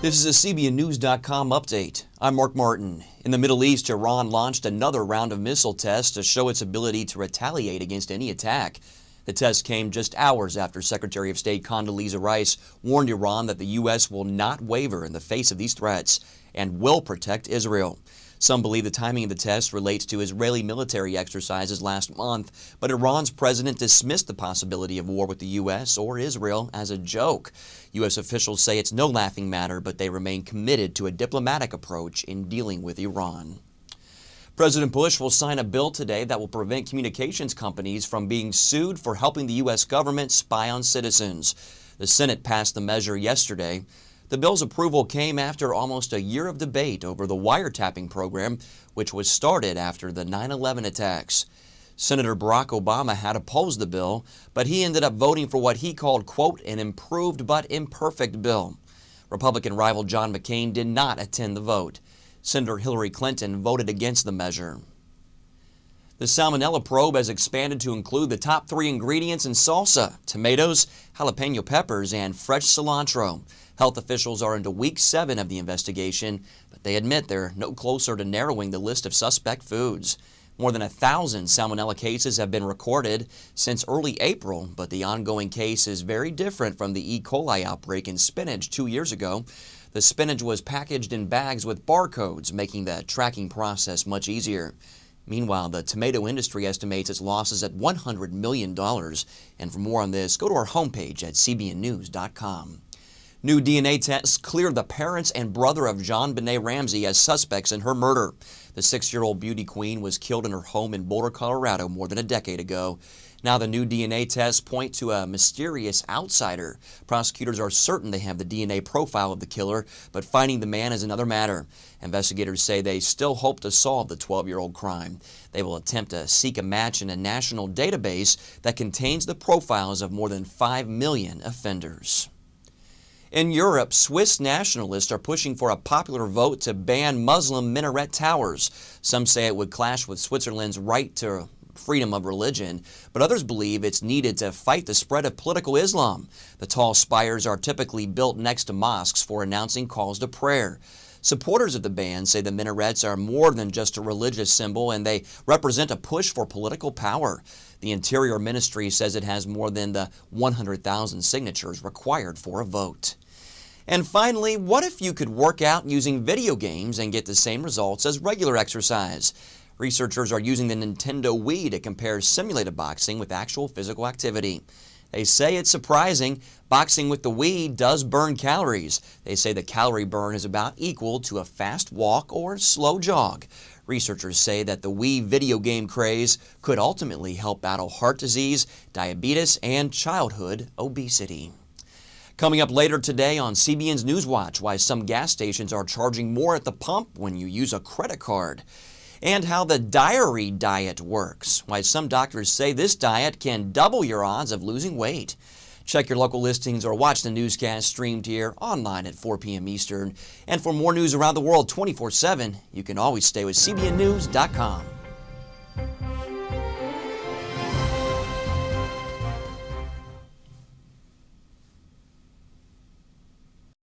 This is a CBNnews.com update. I'm Mark Martin. In the Middle East, Iran launched another round of missile tests to show its ability to retaliate against any attack. The test came just hours after Secretary of State Condoleezza Rice warned Iran that the U.S. will not waver in the face of these threats and will protect Israel. Some believe the timing of the test relates to Israeli military exercises last month, but Iran's president dismissed the possibility of war with the U.S. or Israel as a joke. U.S. officials say it's no laughing matter, but they remain committed to a diplomatic approach in dealing with Iran. President Bush will sign a bill today that will prevent communications companies from being sued for helping the U.S. government spy on citizens. The Senate passed the measure yesterday. The bill's approval came after almost a year of debate over the wiretapping program, which was started after the 9/11 attacks. Senator Barack Obama had opposed the bill, but he ended up voting for what he called, quote, an improved but imperfect bill. Republican rival John McCain did not attend the vote. Senator Hillary Clinton voted against the measure. The Salmonella probe has expanded to include the top 3 ingredients in salsa: tomatoes, jalapeno peppers, and fresh cilantro. Health officials are into week 7 of the investigation, but they admit they're no closer to narrowing the list of suspect foods. More than 1,000 Salmonella cases have been recorded since early April, but the ongoing case is very different from the E. coli outbreak in spinach 2 years ago. The spinach was packaged in bags with barcodes, making the tracking process much easier. Meanwhile, the tomato industry estimates its losses at $100 million. And for more on this, go to our homepage at CBNnews.com. New DNA tests cleared the parents and brother of JonBenet Ramsey as suspects in her murder. The 6-year-old beauty queen was killed in her home in Boulder, Colorado more than a decade ago. Now the new DNA tests point to a mysterious outsider. Prosecutors are certain they have the DNA profile of the killer, but finding the man is another matter. Investigators say they still hope to solve the 12-year-old crime. They will attempt to seek a match in a national database that contains the profiles of more than 5 million offenders. In Europe, Swiss nationalists are pushing for a popular vote to ban Muslim minaret towers. Some say it would clash with Switzerland's right to freedom of religion, but others believe it's needed to fight the spread of political Islam. The tall spires are typically built next to mosques for announcing calls to prayer. Supporters of the ban say the minarets are more than just a religious symbol, and they represent a push for political power. The Interior Ministry says it has more than the 100,000 signatures required for a vote. And finally, what if you could work out using video games and get the same results as regular exercise? Researchers are using the Nintendo Wii to compare simulated boxing with actual physical activity. They say it's surprising. Boxing with the Wii does burn calories. They say the calorie burn is about equal to a fast walk or slow jog. Researchers say that the Wii video game craze could ultimately help battle heart disease, diabetes, and childhood obesity. Coming up later today on CBN's Newswatch, why some gas stations are charging more at the pump when you use a credit card. And how the diary diet works, why some doctors say this diet can double your odds of losing weight. Check your local listings or watch the newscast streamed here online at 4 p.m. Eastern. And for more news around the world 24/7, you can always stay with CBNnews.com.